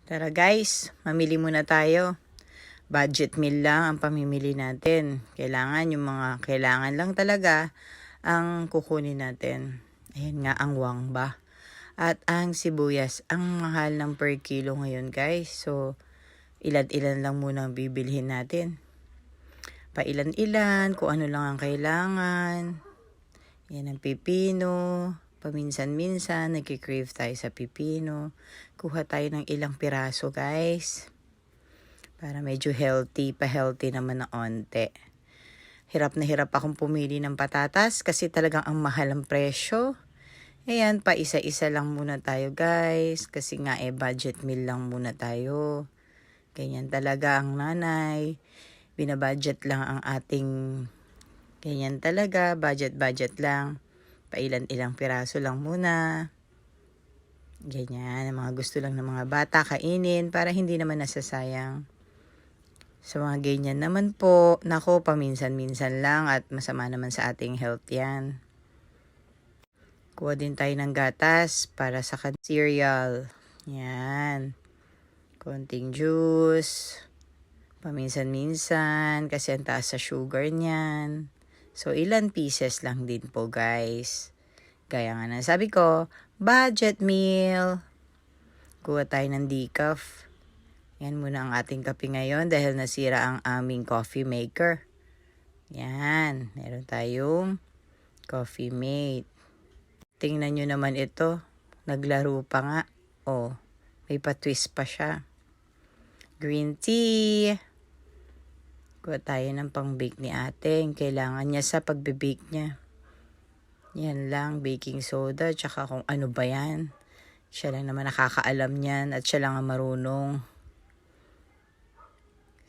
Tara guys, mamili muna tayo. Budget meal lang ang pamimili natin. Kailangan yung mga kailangan lang talaga ang kukunin natin. Ayan nga ang wangba. At ang sibuyas, ang mahal ng per kilo ngayon guys. So, ilan-ilan lang muna ang bibilhin natin. Pailan-ilan, kung ano lang ang kailangan. Yan ang pipino. Paminsan-minsan, nagkikrave tayo sa pipino. Kuha tayo ng ilang piraso guys. Para medyo healthy, pa-healthy naman na onte. Hirap na hirap akong pumili ng patatas kasi talagang ang mahal ang presyo. Ayan, pa isa-isa lang muna tayo guys. Kasi nga budget meal lang muna tayo. Ganyan talaga ang nanay. Binabudget lang ang ating, ganyan talaga, budget lang. Pailan-ilang piraso lang muna. Ganyan, ang mga gusto lang ng mga bata kainin para hindi naman nasasayang. Sa mga ganyan naman po, nako paminsan-minsan lang at masama naman sa ating health yan. Kuha din tayo ng gatas para sa cereal. Yan. Konting juice. Paminsan-minsan kasi ang taas sa sugar niyan. So, ilan pieces lang din po guys. Gaya nga na sabi ko, budget meal. Kuha tayo ng decaf. Yan muna ang ating kape ngayon dahil nasira ang aming coffee maker. Yan, meron tayong coffee mate. Tingnan nyo naman ito, naglaro pa nga. Oh, may pa-twist pa siya. Green tea. Kuha tayo ng pang-bake ni ate. Kailangan niya sa pagbe-bake niya. Yan lang, baking soda, tsaka kung ano ba yan. Siya lang naman nakakaalam niyan at siya lang ang marunong.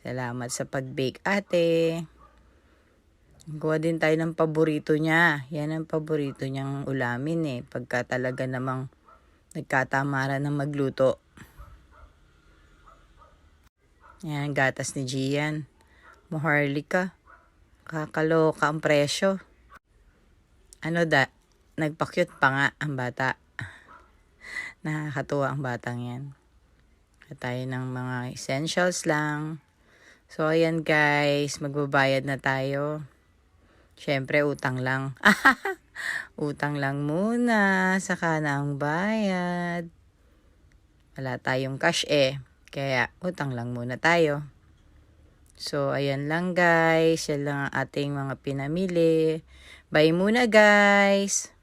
Salamat sa pag-bake, ate. Gawa din tayo ng paborito niya. Yan ang paborito niyang ulamin eh. Pagka talaga namang nagkatamara ng magluto. Yan, gatas ni Gian. Maharlika. Kakaloka ang presyo. Ano nagpa-cute pa nga ang bata. Nakakatuwa ang batang yan. At tayo ng mga essentials lang. So, ayan guys, magbabayad na tayo. Siyempre, utang lang. Utang lang muna, saka na ang bayad. Wala tayong cash eh, kaya utang lang muna tayo. So, ayan lang guys, yan lang ang ating mga pinamili. Bye muna guys!